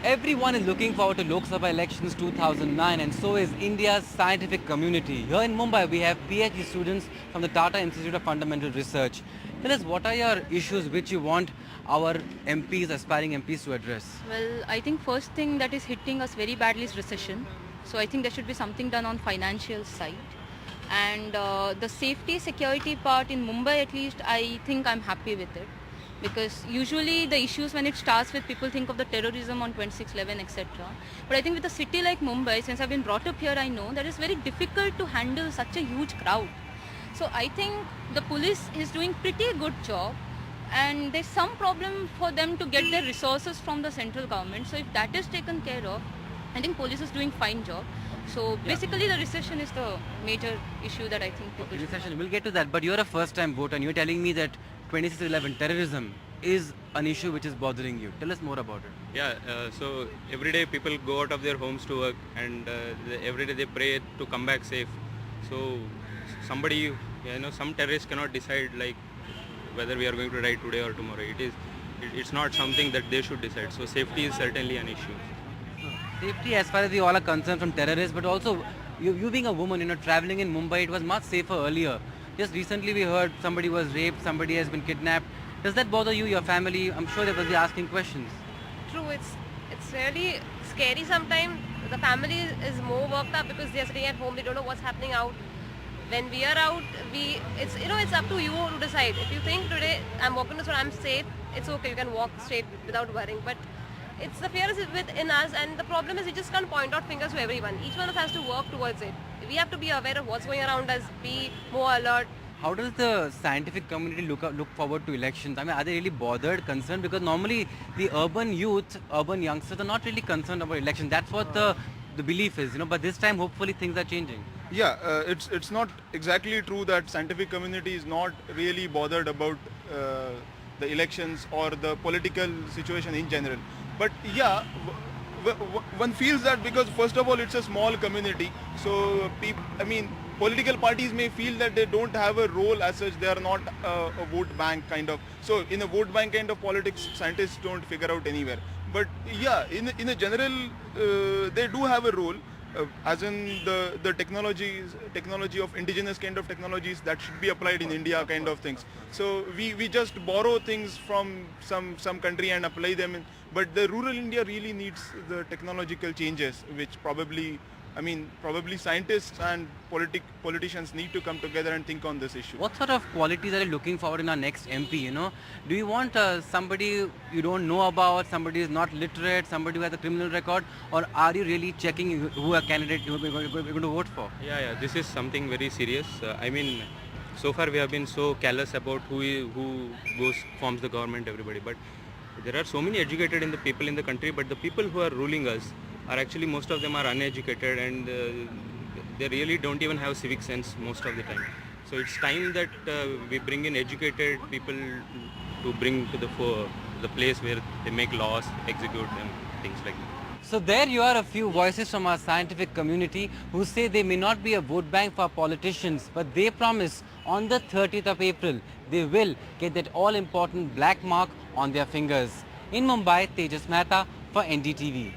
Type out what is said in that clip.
Everyone is looking forward to Lok Sabha elections 2009 and so is India's scientific community. Here in Mumbai, we have PhD students from the Tata Institute of Fundamental Research. Tell us, what are your issues which you want our MPs, aspiring MPs to address? Well, I think first thing that is hitting us very badly is recession. So I think there should be something done on financial side. And the safety security part in Mumbai at least, I think I'm happy with it. Because usually the issues when it starts with people think of the terrorism on 26/11 etc. But I think with a city like Mumbai, since I've been brought up here, I know that it's very difficult to handle such a huge crowd. So I think the police is doing pretty good job and there's some problem for them to get their resources from the central government. So if that is taken care of, I think police is doing fine job. So basically the recession is the major issue that I think people should. Recession, we'll get to that, but you're a first-time voter and you're telling me that 26/11 terrorism is an issue which is bothering you. Tell us more about it. So every day people go out of their homes to work and every day they pray to come back safe. So somebody, some terrorists cannot decide like whether we are going to die today or tomorrow. It's not something that they should decide. So safety is certainly an issue. Safety as far as we all are concerned from terrorists, but also you being a woman, traveling in Mumbai, it was much safer earlier. Just recently we heard somebody was raped, somebody has been kidnapped. Does that bother you, your family? I'm sure they will be asking questions. True, it's really scary sometimes. The family is more worked up because they are sitting at home, they don't know what's happening out. When we are out, it's up to you to decide. If you think today I'm walking this road, I'm safe, it's okay, you can walk straight without worrying. But it's the fear is within us, and the problem is we just can't point out fingers to everyone. Each one of us has to work towards it. We have to be aware of what's going around us, be more alert. How does the scientific community look forward to elections? I mean, are they really bothered, concerned? Because normally the urban youth, urban youngsters are not really concerned about elections. That's what the belief is, But this time, hopefully, things are changing. Yeah, it's not exactly true that scientific community is not really bothered about the elections or the political situation in general. But yeah, one feels that because first of all it's a small community, so political parties may feel that they don't have a role as such. They are not a vote bank kind of. So in a vote bank kind of politics, scientists don't figure out anywhere. But yeah, in a general, they do have a role. As in the technology of indigenous kind of technologies that should be applied in India kind of things. So we just borrow things from some country and apply them in, but the rural India really needs the technological changes, which probably scientists and politicians need to come together and think on this issue. What sort of qualities are you looking forward in our next MP, Do you want somebody you don't know about, somebody who is not literate, somebody who has a criminal record, or are you really checking who a candidate you're going to vote for? Yeah, this is something very serious. So far we have been so careless about who forms the government, everybody. But there are so many educated people in the country, but the people who are ruling us are actually, most of them are uneducated and they really don't even have civic sense most of the time. So it's time that we bring in educated people to bring to the place where they make laws, execute them, things like that. So there you are, a few voices from our scientific community who say they may not be a vote bank for politicians, but they promise on the 30th of April they will get that all important black mark on their fingers. In Mumbai, Tejas Mehta for NDTV.